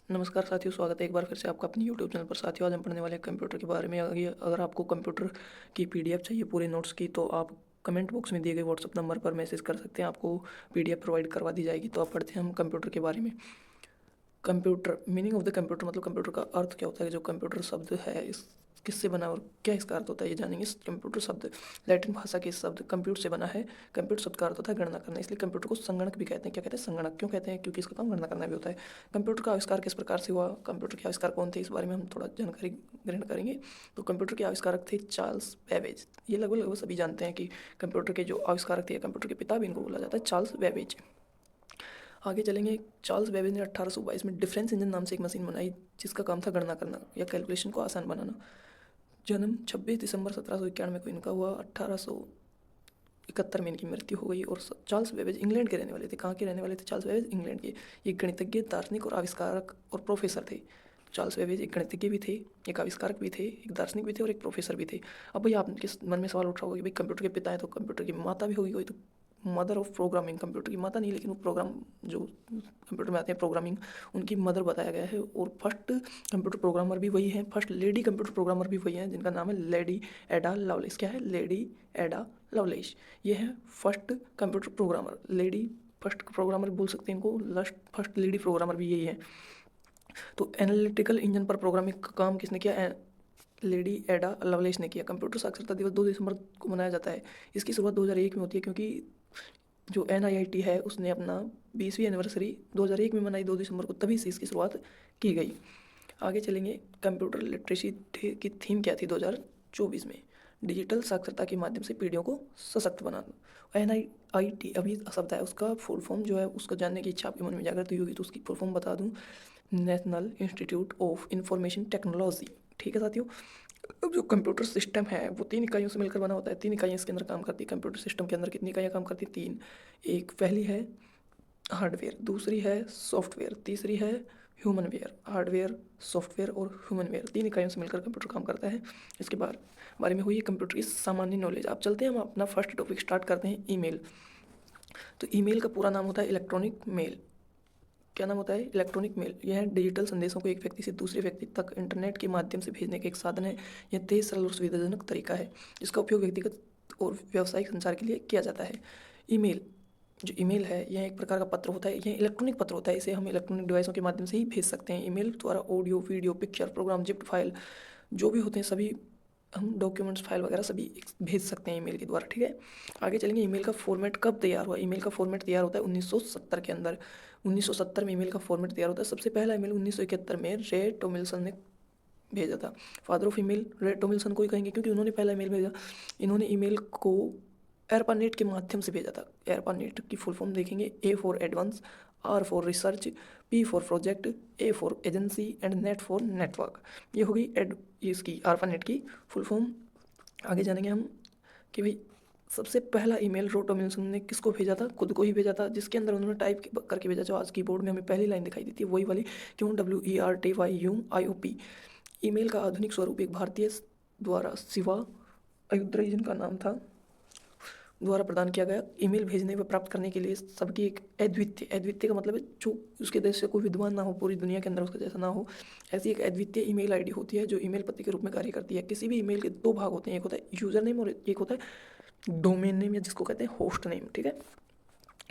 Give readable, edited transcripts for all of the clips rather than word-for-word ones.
नमस्कार साथियों, स्वागत है एक बार फिर से आपका अपने यूट्यूब चैनल पर। साथियों, आज हम पढ़ने वाले हैं कंप्यूटर के बारे में। अगर आपको कंप्यूटर की पीडीएफ चाहिए पूरे नोट्स की, तो आप कमेंट बॉक्स में दिए गए व्हाट्सअप नंबर पर मैसेज कर सकते हैं, आपको पीडीएफ प्रोवाइड करवा दी जाएगी। तो आप पढ़ते हैं हम कंप्यूटर के बारे में। Computer, meaning of the computer मतलब कंप्यूटर का अर्थ क्या होता है। जो कंप्यूटर शब्द है इस किससे बना और क्या इसका अर्थ होता है, ये जानेंगे। इस कंप्यूटर शब्द लैटिन भाषा के शब्द कंप्यूट से बना है। कंप्यूट शब्द का अर्थ होता है गणना करना, इसलिए कंप्यूटर को संगणक भी कहते हैं। क्या कहते हैं? संगणक। क्यों कहते हैं? क्योंकि इसका काम गणना करना भी होता है। कंप्यूटर का आविष्कार किस प्रकार से हुआ, कंप्यूटर के आविष्कार कौन थे, इस बारे में हम थोड़ा जानकारी ग्रहण करेंगे। तो कंप्यूटर के आविष्कारक थे चार्ल्स बेबेज। ये लगभग लगभग सभी जानते हैं कि कंप्यूटर के जो आविष्कारक थे, कंप्यूटर के पिता भी इनको बोला जाता है, चार्ल्स बेबेज। आगे चलेंगे। चार्ल्स बेबेज ने 1822 में डिफरेंस इंजन नाम से एक मशीन बनाई, जिसका काम था गणना करना या कैलकुलेशन को आसान बनाना। जन्म 26 दिसंबर 1791 को इनका हुआ। 1871 में इनकी मृत्यु हो गई। और चार्ल्स बेबेज इंग्लैंड के रहने वाले थे। कहाँ के रहने वाले थे चार्ल्स बेबेज? इंग्लैंड के। एक गणितज्ञ, दार्शनिक और आविष्कारक और प्रोफेसर थे। चार्ल्स बेबेज एक गणितज्ञ भी थे, एक आविष्कारक भी थे, एक दार्शनिक भी थे और एक प्रोफेसर भी थे। अब भाई आपके मन में सवाल उठ रहा होगा कि भाई कंप्यूटर के पिता है तो कंप्यूटर की माता भी होगी कोई, तो मदर ऑफ प्रोग्रामिंग, कंप्यूटर की माता नहीं लेकिन वो प्रोग्राम जो कंप्यूटर में आते हैं प्रोग्रामिंग, उनकी मदर बताया गया है। और फर्स्ट कंप्यूटर प्रोग्रामर भी वही हैं, फर्स्ट लेडी कंप्यूटर प्रोग्रामर भी वही हैं, जिनका नाम है लेडी एडा लवलेस। क्या है? लेडी एडा लवलेस। ये है first computer programmer. Lady first programmer बोल सकते हैं इनको, फर्स्ट लेडी प्रोग्रामर भी यही है। तो एनालिटिकल इंजन पर प्रोग्रामिंग का काम किसने किया? लेडी एडा लवलेस ने किया। कंप्यूटर साक्षरता दिवस 2 दिसंबर को मनाया जाता है। इसकी शुरुआत 2001 में होती है, क्योंकि जो NIIT है उसने अपना 20वीं एनिवर्सरी 2001 में मनाई 2 दिसंबर को, तभी से इसकी शुरुआत की गई। आगे चलेंगे। कंप्यूटर लिटरेसी की थीम क्या थी 2024 में? डिजिटल साक्षरता के माध्यम से पीढ़ियों को सशक्त बनाना। NIIT अभी शब्द है, उसका फुल फॉर्म जो है उसको जानने की इच्छा आपके मन में जागृत हुई होगी, तो उसकी फुल फॉर्म बता दूं। National institute of information technology. ठीक है साथियों। अब जो कंप्यूटर सिस्टम है वो 3 इकाइयों से मिलकर बना होता है। 3 इकाइयाँ इसके अंदर काम करती है। कंप्यूटर सिस्टम के अंदर कितनी इकाइयाँ काम करती हैं? 3। एक पहली है हार्डवेयर, दूसरी है सॉफ्टवेयर, तीसरी है ह्यूमनवेयर। हार्डवेयर, सॉफ्टवेयर और ह्यूमनवेयर 3 इकाइयों से मिलकर कंप्यूटर काम करता है। इसके बारे में हुई है कंप्यूटर की सामान्य नॉलेज। आप चलते हैं, हम अपना फर्स्ट टॉपिक स्टार्ट करते हैं, ईमेल। तो ईमेल का पूरा नाम होता है इलेक्ट्रॉनिक मेल। क्या नाम होता है? Electronic mail. यह है डिजिटल संदेशों को एक व्यक्ति से दूसरे व्यक्ति तक इंटरनेट के माध्यम से भेजने का एक साधन है। यह तेज, सरल और सुविधाजनक तरीका है, जिसका उपयोग व्यक्तिगत और व्यावसायिक संचार के लिए किया जाता है। ईमेल, जो ईमेल है यह एक प्रकार का पत्र होता है। यह इलेक्ट्रॉनिक पत्र होता है, इसे हम इलेक्ट्रॉनिक डिवाइसों के माध्यम से ही भेज सकते हैं। ईमेल द्वारा audio, video, picture, program, zip file जो भी होते हैं सभी, हम डॉक्यूमेंट्स, फाइल वगैरह सभी भेज सकते हैं ईमेल के द्वारा। ठीक है। आगे चलेंगे। ईमेल का फॉर्मेट कब तैयार हुआ? ईमेल का फॉर्मेट तैयार होता है 1970 के अंदर। 1970 में ईमेल का फॉर्मेट तैयार होता है। सबसे पहला ईमेल 1971 में रे टॉमिल्सन ने भेजा था। फादर ऑफ ईमेल रे टॉमिल्सन को ही कहेंगे, क्योंकि उन्होंने पहला ईमेल भेजा। इन्होंने ईमेल को एरपानेट के माध्यम से भेजा था। एरपानेट की फुल फॉर्म देखेंगे। A for advance, R for research, P for project, A for agency and net for network. ये होगी इसकी ARPANET की फुल फॉर्म। आगे जानेंगे हम कि भाई सबसे पहला ईमेल रो टॉमिल्सन ने किसको भेजा था? खुद को ही भेजा था, जिसके अंदर उन्होंने टाइप करके भेजा। जो आज कीबोर्ड में हमें पहली लाइन दिखाई देती है वही वाली, क्यों WERTYUIOP। ईमेल का आधुनिक स्वरूप एक भारतीय द्वारा शिवा अयुद्रय, जिनका नाम था, द्वारा प्रदान किया गया। ईमेल भेजने व प्राप्त करने के लिए सबकी एक अद्वितीय, अद्वितीय का मतलब है जो उसके देश से कोई विद्वान ना हो, पूरी दुनिया के अंदर उसका जैसा ना हो, ऐसी एक अद्वितीय ईमेल आईडी होती है जो ईमेल पते के रूप में कार्य करती है। किसी भी ईमेल के 2 भाग होते हैं, एक होता है यूजर नेम और एक होता है डोमेन नेम, या जिसको कहते हैं होस्ट नेम। ठीक है।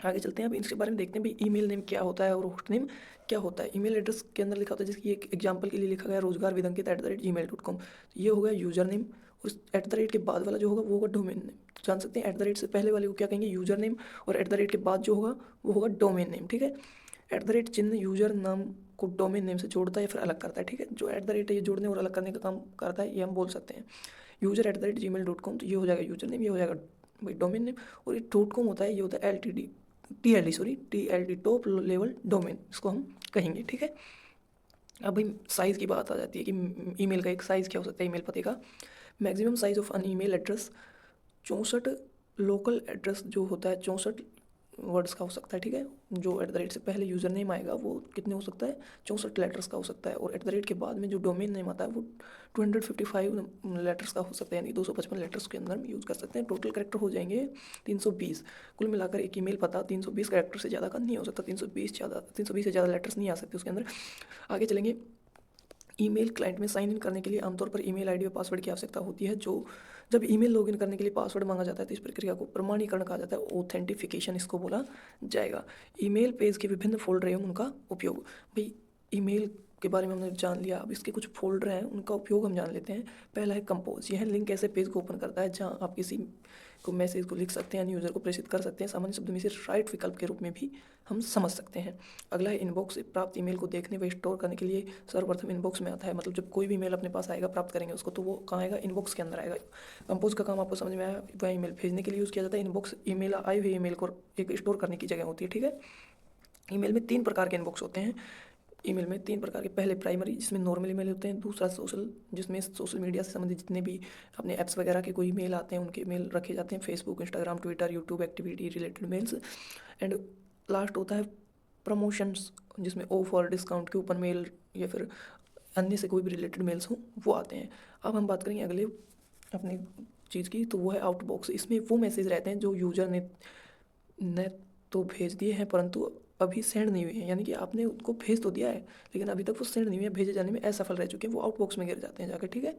आगे चलते हैं, अब इसके बारे में देखते हैं भाई ईमेल नेम क्या होता है और होस्ट नेम क्या होता है। ईमेल एड्रेस के अंदर लिखा होता है, जिसकी एक एग्जांपल के लिए लिखा गया रोजगार विदंकित @gmail.com। ये हो गया यूजर नेम। उस के बाद वाला जो होगा वो होगा डोमेन नेम। तो जान सकते हैं से पहले वाले को क्या कहेंगे? User name. और के बाद जो होगा वो होगा डोमेन नेम। ठीक है। चिन्ह यूजर नाम को डोमेन नेम से जोड़ता है या फिर अलग करता है। ठीक है। जो है ये जोड़ने और अलग करने का काम करता है, ये हम बोल सकते हैं। यूजर @gmail.com, तो ये हो जाएगा यूजर नेम, ये हो जाएगा भाई डोमेन नेम। और ये .com होता है, ये होता है TLD टॉप लेवल डोमेन, इसको हम कहेंगे। ठीक है। अब भाई साइज़ की बात आ जाती है कि ईमेल का एक साइज़ क्या हो सकता है ईमेल पते का। Maximum size of an email address 64 local address जो होता है, 64 वर्ड्स का हो सकता है, ठीक है। जो एट द रेट से पहले यूज़र नेम आएगा वो कितने हो सकता है, 64 लेटर्स का हो सकता है। और एट द रेट के बाद में जो डोमेन नेम आता है वो 255 लेटर्स का हो सकता है, यानी 255 लेटर्स के अंदर यूज़ कर सकते हैं। टोटल कैरेक्टर हो जाएंगे 320। कुल मिलाकर एक ईमेल पता 320 कैरेक्टर से ज़्यादा का नहीं हो सकता, 320 से ज़्यादा लेटर्स नहीं आ सकते उसके अंदर। आगे चलेंगे। ईमेल क्लाइंट में साइन इन करने के लिए आमतौर पर ईमेल आईडी और पासवर्ड की आवश्यकता होती है। जो जब ईमेल लॉगिन करने के लिए पासवर्ड मांगा जाता है तो इस प्रक्रिया को प्रमाणीकरण कहा जाता है, ऑथेंटिफिकेशन इसको बोला जाएगा। ईमेल पेज के विभिन्न फोल्डर एवं उनका उपयोग। भाई ईमेल के बारे में हमने जान लिया, अब इसके कुछ फोल्डर हैं उनका उपयोग हम जान लेते हैं। पहला है कंपोज। यह लिंक ऐसे पेज को ओपन करता है जहां आप किसी को मैसेज को लिख सकते हैं, यूज़र को प्रेषित कर सकते हैं। सामान्य शब्द में इसे राइट विकल्प के रूप में भी हम समझ सकते हैं। अगला है इनबॉक्स। प्राप्त ईमेल को देखने व स्टोर करने के लिए सर्वप्रथम इनबॉक्स में आता है। मतलब जब कोई भी मेल अपने पास आएगा, प्राप्त करेंगे उसको, तो वो कहाँ आएगा, इनबॉक्स के अंदर आएगा। कंपोज का काम आपको समझ में आया, वह ईमेल भेजने के लिए यूज़ किया जाता है। इनबॉक्स ईमेल आई हुई ईमेल को एक स्टोर करने की जगह होती है, ठीक है। ईमेल में 3 प्रकार के इनबॉक्स होते हैं। ईमेल में 3 प्रकार के, पहले प्राइमरी जिसमें नॉर्मल ईमेल होते हैं, दूसरा सोशल जिसमें सोशल मीडिया से संबंधित जितने भी अपने ऐप्स वगैरह के कोई मेल आते हैं उनके मेल रखे जाते हैं, Facebook, Instagram, Twitter, YouTube activity related mails. And last होता है प्रमोशंस, जिसमें ऑफर, डिस्काउंट, कूपन मेल या फिर अन्य से कोई भी रिलेटेड मेल्स हों वो आते हैं। अब हम बात करेंगे अगले अपने चीज़ की, तो वो है आउटबॉक्स। इसमें वो मैसेज रहते हैं जो यूजर ने तो भेज दिए हैं परंतु अभी सेंड नहीं हुए हैं, यानी कि आपने उनको भेज तो दिया है लेकिन अभी तक वो सेंड नहीं हुए हैं, भेजे जाने में असफल रह चुके हैं, वो आउटबॉक्स में गिर जाते हैं जाकर, ठीक है।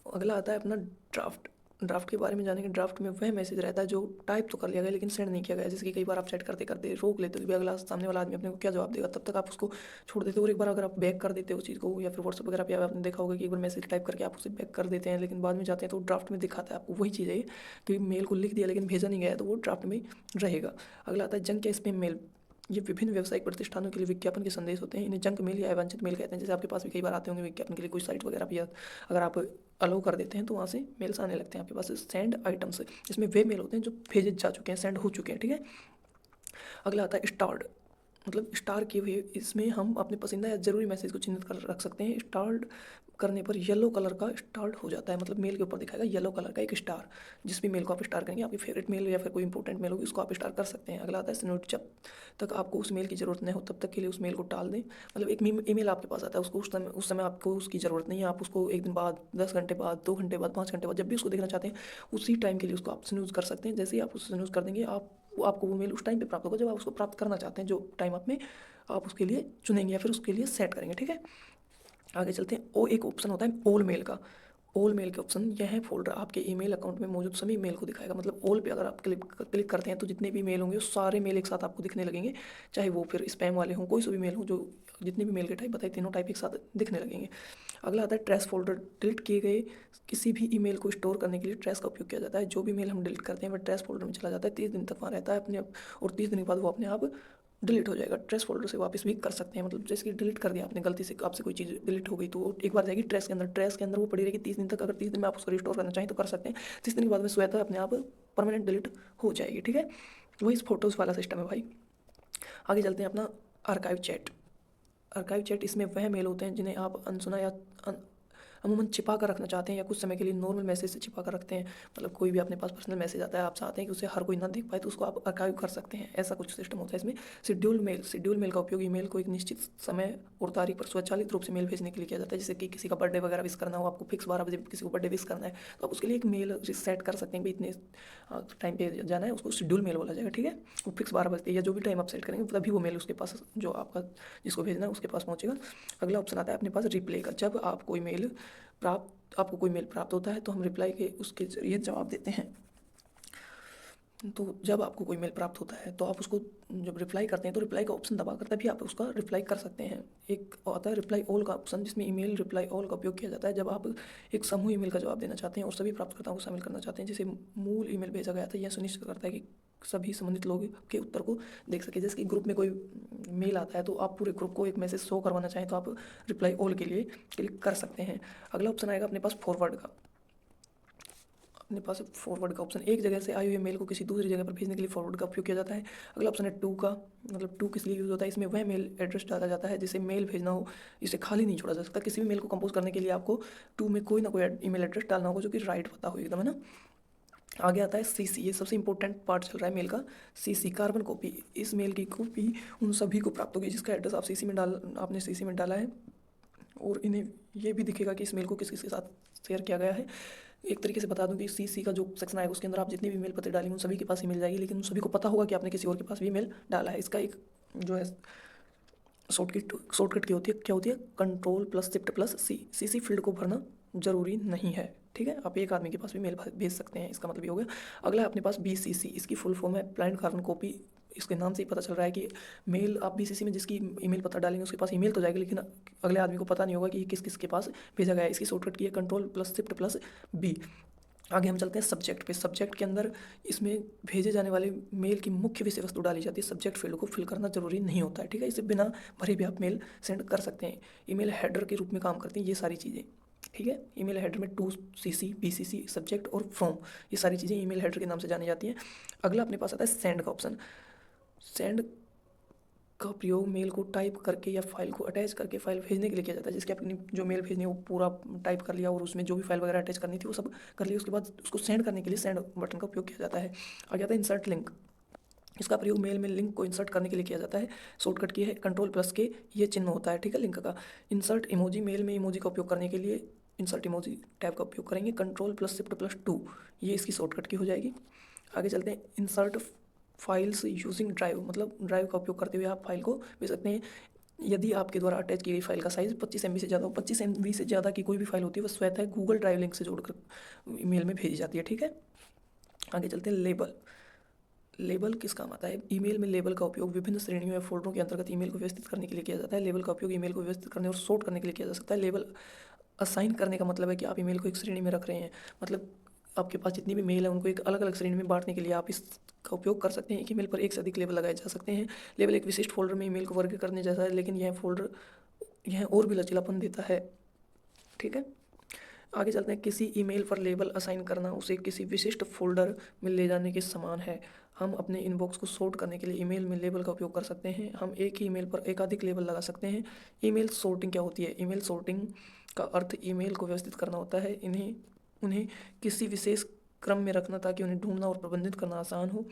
अगला आता है अपना ड्राफ्ट। ड्राफ्ट के बारे में जानेंगे। ड्राफ्ट में वह मैसेज रहता है जो टाइप तो कर लिया गया लेकिन सेंड नहीं किया गया, जैसे कि कई बार आप चैट करते करते रोक लेते हो कि अगला सामने वाला आदमी अपने को क्या जवाब देगा, तब तक आप उसको छोड़ देते हो। और एक बार अगर आप बैक कर देते हो उस चीज़ को, या फिर व्हाट्सअप वगैरह पे आपने देखा होगा कि एक बार मैसेज टाइप करके आप उसे बैक कर देते हैं लेकिन बाद में जाते हैं तो ड्राफ्ट में दिखाता है आपको वही चीज़ है कि मेल को लिख दिया लेकिन भेजा नहीं गया, तो वो ड्राफ्ट में रहेगा। अगला आता है जंक या स्पैम मेल। ये विभिन्न व्यावसायिक प्रतिष्ठानों के लिए विज्ञापन के संदेश होते हैं, इन्हें जंक मेल या अवांछित मेल कहते हैं। जैसे आपके पास भी कई बार आते होंगे विज्ञापन के लिए कोई साइट वगैरह भी, अगर आप अलाउ कर देते हैं तो वहाँ से मेल्स आने लगते हैं आपके पास। सेंड आइटम्स, इसमें वे मेल होते हैं जो भेजे जा चुके हैं, सेंड हो चुके हैं, ठीक है। अगला आता है स्टार्ड, मतलब स्टार किए हुए। इसमें हम अपने पसंदीदा या जरूरी मैसेज को चिन्हित कर रख सकते हैं। स्टार्ड करने पर येलो कलर का स्टार्ट हो जाता है, मतलब मेल के ऊपर दिखाएगा येलो कलर का एक स्टार। जिस भी मेल को आप स्टार करेंगे, आपकी फेवरेट मेल या फिर कोई इंपॉर्टेंट मेल होगी उसको आप स्टार कर सकते हैं। अगला आता है स्नोट। जब तक आपको उस मेल की ज़रूरत नहीं हो तब तक के लिए उस मेल को टाल दें। मतलब एक ईमेल आपके पास आता है, उसको उस समय आपको उसकी ज़रूरत नहीं है, आप उसको 1 दिन बाद, 10 घंटे बाद, 2 घंटे बाद, 5 घंटे बाद, जब भी उसको देखना चाहते हैं उसी टाइम के लिए उसको आप स्नूज कर सकते हैं। जैसे ही आप उसको स्नूज कर देंगे, आपको वो मेल उस टाइम पे प्राप्त होगा जब आप उसको प्राप्त करना चाहते हैं, जो टाइम आप उसके लिए चुनेंगे या फिर उसके लिए सेट करेंगे, ठीक है। आगे चलते हैं। ओ एक ऑप्शन होता है ऑल मेल का। ऑल मेल के ऑप्शन, यह फोल्डर आपके ईमेल अकाउंट में मौजूद सभी मेल को दिखाएगा। मतलब ऑल पे अगर आप क्लिक करते हैं तो जितने भी मेल होंगे वो सारे मेल एक साथ आपको दिखने लगेंगे, चाहे वो फिर स्पैम वाले हों, कोई सा भी मेल हो, जो जितने भी मेल के टाइप बताए तीनों टाइप एक साथ दिखने लगेंगे। अगला आता है ट्रैश फोल्डर। डिलीट किए गए किसी भी ईमेल को स्टोर करने के लिए ट्रैश का उपयोग किया जाता है। जो भी मेल हम डिलीट करते हैं वह ट्रैश फोल्डर में चला जाता है, 30 दिन तक वहाँ रहता है अपने आप, और 30 दिन के बाद वो अपने आप डिलीट हो जाएगा। ट्रैश फोल्डर से वापस भी कर सकते हैं, मतलब जैसे कि डिलीट कर दिया आपने गलती से, आपसे कोई चीज़ डिलीट हो गई तो एक बार जाएगी ट्रैश के अंदर, ट्रैश के अंदर वो पड़ी रहेगी 30 दिन तक। अगर 30 दिन में आप उसको रिस्टोर करना चाहें तो कर सकते हैं। 30 दिन के बाद में स्वतः अपने आप परमानेंट डिलीट हो जाएगी, ठीक है। वही इस फोटोज़ वाला सिस्टम है भाई। आगे चलते हैं अपना आर्काइव चैट। आर्काइव चैट, इसमें वह मेल होते हैं जिन्हें आप अनसुना या अमूमन छिपा कर रखना चाहते हैं या कुछ समय के लिए नॉर्मल मैसेज से छिपा कर रखते हैं। मतलब कोई भी अपने पास पर्सनल मैसेज आता है, आप चाहते हैं कि उसे हर कोई ना देख पाए तो उसको आप आर्काइव कर सकते हैं, ऐसा कुछ सिस्टम होता है इसमें। शेड्यूल मेल का उपयोग ईमेल को एक निश्चित समय और तारीख पर स्वचालित रूप से मेल भेजने के लिए किया जाता है। जैसे कि किसी का बर्थडे वगैरह विश करना हो, आपको फिक्स 12 बजे किसी को बर्थडे विश करना है तो आप उसके लिए एक मेल सेट कर सकते हैं कि इतने टाइम पे जाना है, उसको शेड्यूल मेल बोला जाएगा, ठीक है। वो फिक्स 12 बजे या जो भी टाइम आप सेट करेंगे तभी वो मेल उसके पास, जो आपका जिसको भेजना है उसके पास पहुंचेगा। अगला ऑप्शन आता है अपने पास रिप्लाई का। जब आपको कोई मेल प्राप्त होता है तो हम रिप्लाई के उसके जरिए जवाब देते हैं। तो जब आपको कोई मेल प्राप्त होता है तो आप उसको जब रिप्लाई करते हैं तो रिप्लाई का ऑप्शन दबा कर तभी आप उसका रिप्लाई कर सकते हैं। एक आता है रिप्लाई ऑल का ऑप्शन, जिसमें ईमेल रिप्लाई ऑल का उपयोग किया जाता है जब आप एक समूह ईमेल का जवाब देना चाहते हैं और सभी प्राप्तकर्ताओं को शामिल करना चाहते हैं। जैसे मूल ईमेल भेजा गया था, यह सुनिश्चित करता है कि सभी संबंधित लोग के उत्तर को देख सके। जैसे कि ग्रुप में कोई मेल आता है तो आप पूरे ग्रुप को एक मैसेज शो करवाना चाहें तो आप रिप्लाई ऑल के लिए क्लिक कर सकते हैं। अगला ऑप्शन आएगा अपने पास फॉरवर्ड का। अपने पास फॉरवर्ड का ऑप्शन, एक जगह से आई हुई मेल को किसी दूसरी जगह पर भेजने के लिए फॉरवर्ड का उपयोग किया जाता है। अगला ऑप्शन है टू का। मतलब टू किस लिए यूज़ होता है, इसमें वह मेल एड्रेस डाला जाता है जिसे मेल भेजना हो, इसे खाली नहीं छोड़ा जा सकता। किसी भी मेल को कंपोज करने के लिए आपको टू में कोई ना कोई ईमेल एड्रेस डालना होगा जो कि राइट पता हो एकदम, है ना। आगे आता है सीसी, ये सबसे इंपॉर्टेंट पार्ट चल रहा है मेल का। सीसी कार्बन कॉपी, इस मेल की कॉपी उन सभी को प्राप्त होगी जिसका एड्रेस आपने सीसी में डाला है, और इन्हें ये भी दिखेगा कि इस मेल को किस किस के साथ शेयर किया गया है। एक तरीके से बता दूं कि सीसी का जो सेक्शन आएगा उसके अंदर आप जितनी भी मेल पते डालेंगे उन सभी के पास ही मिल जाएगी, लेकिन उन सभी को पता होगा कि आपने किसी और के पास भी मेल डाला है। इसका एक जो है शॉर्टकट क्या होती है, कंट्रोल प्लस शिफ्ट प्लस सी। सीसी फील्ड को भरना जरूरी नहीं है, ठीक है, आप एक आदमी के पास भी मेल भेज सकते हैं, इसका मतलब ये हो गया। अगला है अपने पास बीसीसी, इसकी फुल फॉर्म है ब्लाइंड कार्बन कॉपी। इसके नाम से ही पता चल रहा है कि मेल आप बीसीसी में जिसकी ईमेल पता डालेंगे उसके पास ईमेल तो जाएगी, लेकिन अगले आदमी को पता नहीं होगा कि किस किस के पास भेजा गया है। इसकी शॉर्टकट की है control plus shift plus B. आगे हम चलते हैं सब्जेक्ट पे। सब्जेक्ट के अंदर इसमें भेजे जाने वाले मेल की मुख्य विषय वस्तु डाली जाती है। सब्जेक्ट फील्ड को फिल करना जरूरी नहीं होता है, ठीक है, इसे बिना भरे भी आप मेल सेंड कर सकते हैं। ईमेल हेडर के रूप में काम करती हैं ये सारी चीज़ें, ठीक है। ईमेल हेडर में टू सीसी, बीसीसी, सब्जेक्ट और फ्रॉम, ये सारी चीज़ें ईमेल हेडर के नाम से जानी जाती हैं। अगला अपने पास आता है सेंड का ऑप्शन। सेंड का प्रयोग मेल को टाइप करके या फाइल को अटैच करके फाइल भेजने के लिए किया जाता है। जिसकी अपनी जो मेल भेजनी है वो पूरा टाइप कर लिया और उसमें जो भी फाइल वगैरह अटैच करनी थी वो सब कर लिया, उसके बाद उसको सेंड करने के लिए सेंड बटन का उपयोग किया जाता है। आगे आता है इंसर्ट लिंक। इसका प्रयोग मेल में लिंक को इंसर्ट करने के लिए किया जाता है। शॉर्टकट की है कंट्रोल प्लस के, ये चिन्ह होता है, ठीक है, लिंक का। इंसर्ट इमोजी, मेल में इमोजी का उपयोग करने के लिए इंसर्ट इमोजी टैब का उपयोग करेंगे, कंट्रोल प्लस शिफ्ट प्लस 2, ये इसकी शॉर्टकट की हो जाएगी। आगे चलते हैं इंसर्ट फाइल्स यूजिंग ड्राइव, मतलब ड्राइव का उपयोग करते हुए आप फाइल को भेज सकते हैं। यदि आपके द्वारा अटैच की गई फाइल का साइज़ 25 MB से ज़्यादा हो, 25 MB से ज़्यादा की कोई भी फाइल होती है वह स्वतः गूगल ड्राइव लिंक से जोड़कर ईमेल में भेजी जाती है, ठीक है। आगे चलते हैं लेबल। लेबल किस काम आता है? ईमेल में लेबल का उपयोग विभिन्न श्रेणियों या फोल्डरों के अंतर्गत ईमेल को व्यवस्थित करने के लिए किया जाता है। लेबल का उपयोग ईमेल को व्यवस्थित करने और सॉर्ट करने के लिए किया जा सकता है। लेबल असाइन करने का मतलब है कि आप ईमेल को एक श्रेणी में रख रहे हैं, मतलब आपके पास जितनी भी मेल है उनको एक अलग अलग श्रेणी में बांटने के लिए आप इसका उपयोग कर सकते हैं। एक ईमेल पर एक से अधिक लेबल लगाए जा सकते हैं। लेबल एक विशिष्ट फोल्डर में ईमेल को वर्ग करने जैसा है, लेकिन यह और भी लचीलापन देता है, ठीक है। आगे चलते हैं, किसी ईमेल पर लेबल असाइन करना उसे किसी विशिष्ट फोल्डर में ले जाने के समान है। हम अपने इनबॉक्स को सॉर्ट करने के लिए ईमेल में लेबल का उपयोग कर सकते हैं। हम एक ही ईमेल पर एकाधिक लेबल लगा सकते हैं। ईमेल सॉर्टिंग क्या होती है? ईमेल सॉर्टिंग का अर्थ ईमेल को व्यवस्थित करना होता है, उन्हें किसी विशेष क्रम में रखना ताकि उन्हें ढूंढना और प्रबंधित करना आसान हो।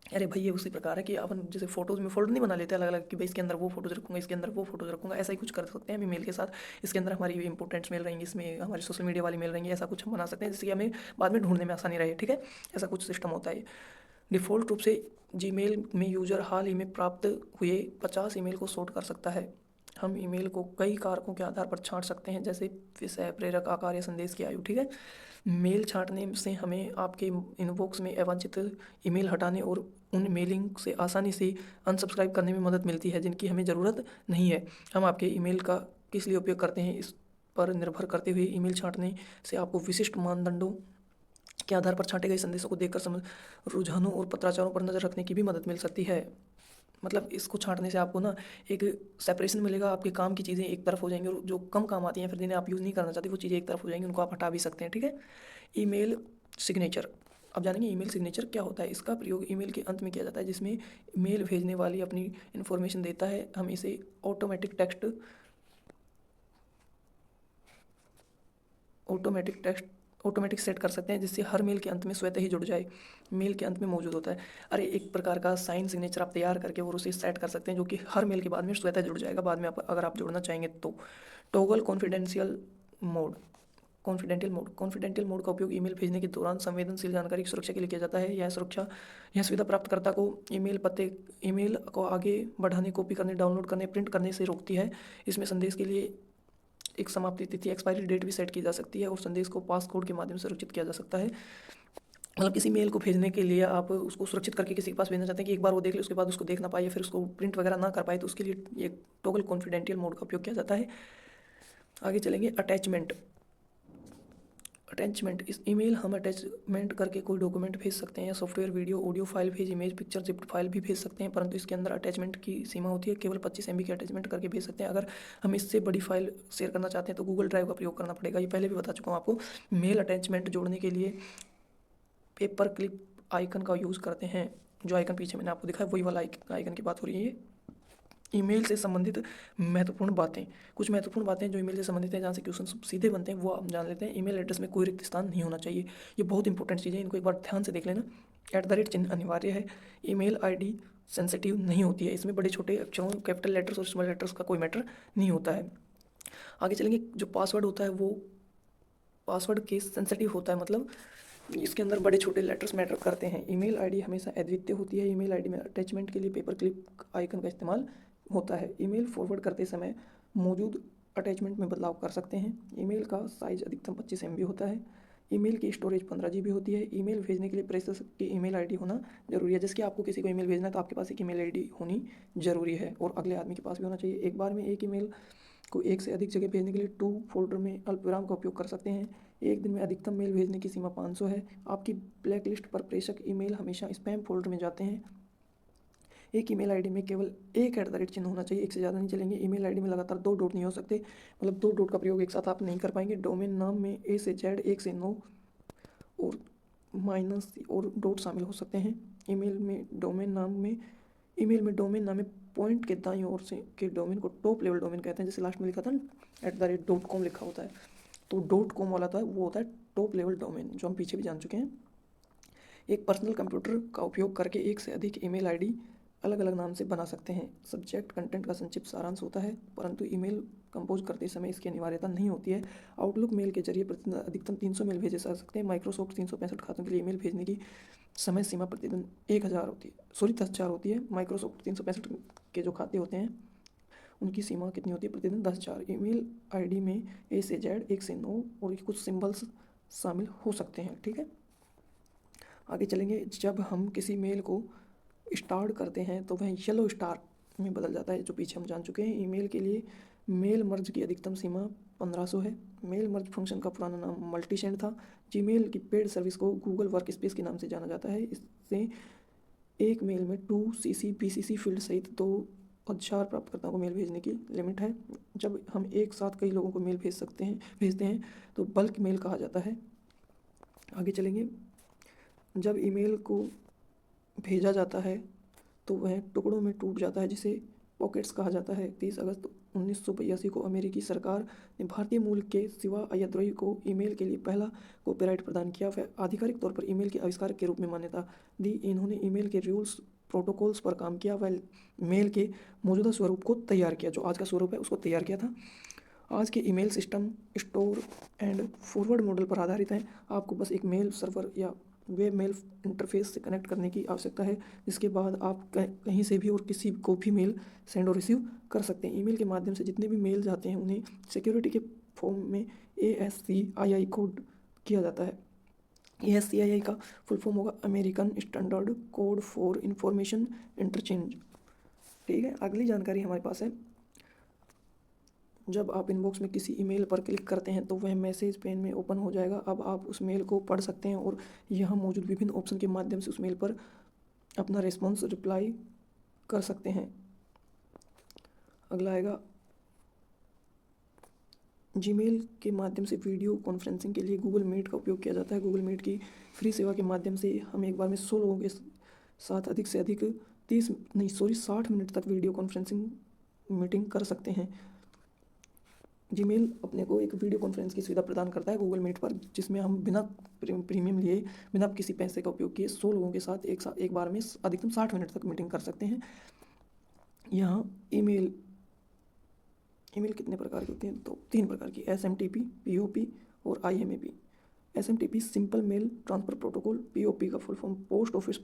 अरे भाई, ये उसी प्रकार है कि अपन जैसे फोटोज़ में फोल्डर नहीं बना लेते अलग अलग, कि भाई इसके अंदर वो फोटोज़ रखूँगा, इसके अंदर वो फोटोज़ रखूँगा, ऐसा ही कुछ कर सकते हैं हम ईमेल के साथ। इसके अंदर हमारी इंपॉर्टेंट्स मेल रहेंगी, इसमें हमारी सोशल मीडिया वाली मेल रहेंगी, ऐसा कुछ हम बना सकते हैं जिससे कि हमें बाद में ढूंढने में आसानी रहे, ठीक है। ऐसा कुछ सिस्टम होता है। डिफ़ॉल्ट रूप से जीमेल में यूज़र हाल ही में प्राप्त हुए 50 ईमेल को सॉर्ट कर सकता है। हम ईमेल को कई कारकों के आधार पर छांट सकते हैं, जैसे विषय, प्रेरक, आकार या संदेश की आयु, ठीक है। मेल छांटने से हमें आपके इनबॉक्स में अवांछित ईमेल हटाने और उन मेलिंग से आसानी से अनसब्सक्राइब करने में मदद मिलती है जिनकी हमें ज़रूरत नहीं है। हम आपके ईमेल का किस लिए उपयोग करते हैं इस पर निर्भर करते हुए ईमेल छांटने से आपको विशिष्ट मानदंडों के आधार पर छांटे गए संदेशों को देखकर रुझानों और पत्राचारों पर नज़र रखने की भी मदद मिल सकती है। मतलब इसको छांटने से आपको ना एक सेपरेशन मिलेगा, आपके काम की चीज़ें एक तरफ हो जाएंगी और जो कम काम आती हैं फिर जिन्हें आप यूज़ नहीं करना चाहते वो चीज़ें एक तरफ हो जाएंगी, उनको आप हटा भी सकते हैं, ठीक है। ईमेल सिग्नेचर, अब जानेंगे ईमेल सिग्नेचर क्या होता है। इसका प्रयोग ईमेल के अंत में किया जाता है जिसमें मेल भेजने वाली अपनी इन्फॉर्मेशन देता है। हम इसे ऑटोमेटिक सेट कर सकते हैं जिससे हर मेल के अंत में स्वतः ही जुड़ जाए, मेल के अंत में मौजूद होता है। अरे एक प्रकार का साइन सिग्नेचर आप तैयार करके और उसे सेट कर सकते हैं जो कि हर मेल के बाद में स्वतः जुड़ जाएगा बाद में, अगर आप जोड़ना चाहेंगे तो। टॉगल कॉन्फिडेंशियल मोड का उपयोग ईमेल भेजने के दौरान संवेदनशील जानकारी की सुरक्षा के लिए किया जाता है। यह सुविधा प्राप्तकर्ता को ईमेल को आगे बढ़ाने, कॉपी करने, डाउनलोड करने, प्रिंट करने से रोकती है। इसमें संदेश के लिए एक समाप्ति तिथि, एक्सपायरी डेट भी सेट की जा सकती है और संदेश को पास कोड के माध्यम से सुरक्षित किया जा सकता है। मतलब किसी मेल को भेजने के लिए आप उसको सुरक्षित करके किसी के पास भेजना चाहते हैं कि एक बार वो देख ले उसके बाद उसको देख ना पाए या फिर उसको प्रिंट वगैरह ना कर पाए, तो उसके लिए ये टॉगल कॉन्फिडेंशियल मोड का उपयोग किया जाता है। आगे चलेंगे अटैचमेंट। इस ईमेल हम अटैचमेंट करके कोई डॉक्यूमेंट भेज सकते हैं या सॉफ्टवेयर, वीडियो, ऑडियो फाइल भेज, इमेज, पिक्चर, जिप फाइल भी भेज सकते हैं, परंतु इसके अंदर अटैचमेंट की सीमा होती है। केवल 25 MB की अटैचमेंट करके भेज सकते हैं। अगर हम इससे बड़ी फाइल शेयर करना चाहते हैं तो गूगल ड्राइव का प्रयोग करना पड़ेगा। ये पहले भी बता चुका हूँ आपको। मेल अटैचमेंट जोड़ने के लिए पेपर क्लिप आइकन का यूज़ करते हैं। जो आइकन पीछे मैंने आपको दिखाया वही वाला आइकन की बात हो रही है। ईमेल से संबंधित महत्वपूर्ण बातें, कुछ महत्वपूर्ण बातें जो ईमेल से संबंधित हैं, जहाँ से क्वेश्चन सीधे बनते हैं वो आप जान लेते हैं। ईमेल एड्रेस में कोई रिक्त स्थान नहीं होना चाहिए, ये बहुत इंपॉर्टेंट चीज़ है, इनको एक बार ध्यान से देख लेना। चिन्ह अनिवार्य है। ईमेल आईडी सेंसिटिव नहीं होती है, इसमें बड़े छोटे अक्षरों, कैपिटल लेटर्स और स्मॉल लेटर्स का कोई मैटर नहीं होता है। आगे चलेंगे, जो पासवर्ड होता है वो पासवर्ड केस सेंसिटिव होता है, मतलब इसके अंदर बड़े छोटे लेटर्स मैटर करते हैं। ईमेल आईडी हमेशा अद्वितीय होती है। ईमेल आईडी में अटैचमेंट के लिए पेपर क्लिप आइकन का इस्तेमाल होता है। ईमेल फॉरवर्ड करते समय मौजूद अटैचमेंट में बदलाव कर सकते हैं। ईमेल का साइज अधिकतम 25 MB होता है। ईमेल की स्टोरेज 15 GB होती है। ईमेल भेजने के लिए प्रेषक की ईमेल आईडी होना जरूरी है, जैसे कि आपको किसी को ईमेल भेजना है तो आपके पास एक ईमेल आईडी होनी जरूरी है, और अगले आदमी के पास भी होना चाहिए। एक बार में एक ईमेल को एक से अधिक जगह भेजने के लिए टू फोल्डर में अल्पविराम का उपयोग कर सकते हैं। एक दिन में अधिकतम मेल भेजने की सीमा 500 है। आपकी ब्लैक लिस्ट पर प्रेषक ईमेल हमेशा स्पैम फोल्डर में जाते हैं। एक ईमेल आईडी में केवल एक चिन्ह होना चाहिए, एक से ज़्यादा नहीं चलेंगे। ईमेल आईडी में लगातार 2 डॉट नहीं हो सकते, मतलब 2 डॉट का प्रयोग एक साथ आप नहीं कर पाएंगे। डोमेन नाम में A से Z, 1 से 9 और माइनस और डॉट शामिल हो सकते हैं। ईमेल में डोमेन नाम में पॉइंट के दाईं ओर से के डोमेन को टॉप लेवल डोमेन कहते हैं, जैसे लास्ट में लिखा था ना @.com लिखा होता है, तो .com वाला था वो होता है टॉप लेवल डोमेन, जो हम पीछे भी जान चुके हैं। एक पर्सनल कंप्यूटर का उपयोग करके एक से अधिक ईमेल आईडी अलग अलग नाम से बना सकते हैं। सब्जेक्ट कंटेंट का संक्षिप्त सारांश होता है, परंतु ईमेल कंपोज करते समय इसकी अनिवार्यता नहीं होती है। आउटलुक मेल के जरिए प्रतिदिन अधिकतम 300 मेल भेजे जा सकते हैं। माइक्रोसॉफ्ट 365 खातों के लिए ईमेल भेजने की समय सीमा प्रतिदिन 1000 होती है, 10,000 होती है। माइक्रोसॉफ्ट 365 के जो खाते होते हैं उनकी सीमा कितनी होती है? प्रतिदिन 10,000। ईमेल आईडी में A से Z, 1 से 9 और कुछ सिंबल्स शामिल हो सकते हैं, ठीक है। आगे चलेंगे, जब हम किसी मेल को स्टार्ट करते हैं तो वह येलो स्टार में बदल जाता है, जो पीछे हम जान चुके हैं। ईमेल के लिए मेल मर्ज की अधिकतम सीमा 1500 है। मेल मर्ज फंक्शन का पुराना नाम मल्टीसेंड था। जीमेल की पेड सर्विस को गूगल वर्क स्पेस के नाम से जाना जाता है। इससे एक मेल में 2 CC PCC फील्ड सहित 2000 प्राप्तकर्ताओं को मेल भेजने की लिमिट है। जब हम एक साथ कई लोगों को मेल भेजते हैं तो बल्क मेल कहा जाता है। आगे चलेंगे, जब ईमेल को भेजा जाता है तो वह टुकड़ों में टूट जाता है, जिसे पॉकेट्स कहा जाता है। 30 अगस्त 1982 को अमेरिकी सरकार ने भारतीय मूल के शिवा अय्यदुरई को ईमेल के लिए पहला कॉपीराइट प्रदान किया। वह आधिकारिक तौर पर ईमेल के आविष्कारक के रूप में मान्यता दी। इन्होंने ईमेल के रूल्स प्रोटोकॉल्स पर काम किया। वह मेल के मौजूदा स्वरूप को तैयार किया, जो आज का स्वरूप है उसको तैयार किया था। आज के email system store and forward model पर आधारित है। आपको बस एक मेल सर्वर या वेब मेल इंटरफेस से कनेक्ट करने की आवश्यकता है, जिसके बाद आप कहीं से भी और किसी को भी मेल सेंड और रिसीव कर सकते हैं। ईमेल के माध्यम से जितने भी मेल जाते हैं उन्हें सिक्योरिटी के फॉर्म में ASCII कोड किया जाता है। ASCII का फुल फॉर्म होगा American standard code for information interchange, ठीक है। अगली जानकारी हमारे पास है, जब आप इनबॉक्स में किसी ईमेल पर क्लिक करते हैं तो वह मैसेज पेन में ओपन हो जाएगा। अब आप उस मेल को पढ़ सकते हैं और यहाँ मौजूद विभिन्न ऑप्शन के माध्यम से उस मेल पर अपना रिस्पॉन्स रिप्लाई कर सकते हैं। अगला आएगा, जीमेल के माध्यम से वीडियो कॉन्फ्रेंसिंग के लिए गूगल मीट का उपयोग किया जाता है। गूगल मीट की फ्री सेवा के माध्यम से हम एक बार में 100 लोगों के साथ अधिक से अधिक 60 मिनट तक वीडियो कॉन्फ्रेंसिंग मीटिंग कर सकते हैं। जीमेल अपने को एक वीडियो कॉन्फ्रेंस की सुविधा प्रदान करता है गूगल मीट पर, जिसमें हम बिना प्रीमियम लिए, बिना किसी पैसे का उपयोग किए 100 लोगों के साथ एक बार में अधिकतम 60 मिनट तक मीटिंग कर सकते हैं। यहाँ ईमेल कितने प्रकार की होती हैं? तो 3 प्रकार की, SMTP, POP और IMAP। SMTP simple mail transfer protocol, POP का full form post office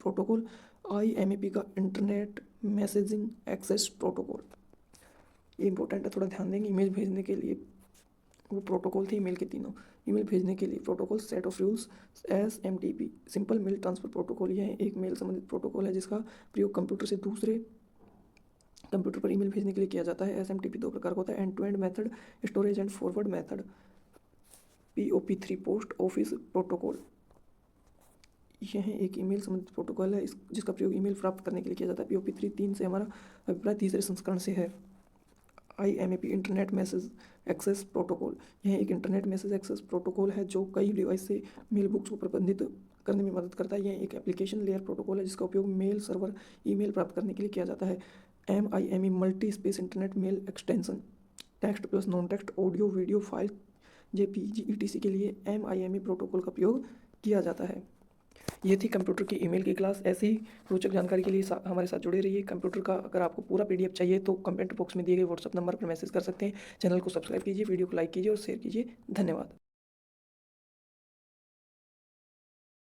protocol, IMAP का इंटरनेट मैसेजिंग एक्सेस प्रोटोकॉल। ये इंपॉर्टेंट है, थोड़ा ध्यान देंगे। ईमेल भेजने के लिए वो प्रोटोकॉल थे ईमेल के तीनों। ईमेल भेजने के लिए protocol set of rules, SMTP simple mail transfer protocol. यह एक मेल संबंधित प्रोटोकॉल है जिसका प्रयोग कंप्यूटर से दूसरे कंप्यूटर पर ईमेल भेजने के लिए किया जाता है। SMTP 2 प्रकार का होता है, end to end method, storage and forward method. POP3 post office protocol, यह एक ईमेल संबंधित प्रोटोकॉल है जिसका प्रयोग ईमेल प्राप्त करने के लिए किया जाता है। POP3 3 से हमारा अभिप्राय तीसरे संस्करण से है। IMAP internet message access protocol, यह एक इंटरनेट मैसेज एक्सेस प्रोटोकॉल है जो कई डिवाइस से मेल बुक्स को प्रबंधित करने में मदद करता है। यह एक एप्लीकेशन लेयर प्रोटोकॉल है जिसका उपयोग मेल सर्वर ईमेल प्राप्त करने के लिए किया जाता है। MIME multi space internet mail extension, text plus non text audio video file JPG ETC के लिए MIME प्रोटोकॉल का उपयोग किया जाता है। ये थी कंप्यूटर की ईमेल की क्लास। ऐसी ही रोचक जानकारी के लिए हमारे साथ जुड़े रहिए। कंप्यूटर का अगर आपको पूरा PDF चाहिए तो कमेंट बॉक्स में दिए गए व्हाट्सएप नंबर पर मैसेज कर सकते हैं। चैनल को सब्सक्राइब कीजिए, वीडियो को लाइक कीजिए और शेयर कीजिए। धन्यवाद।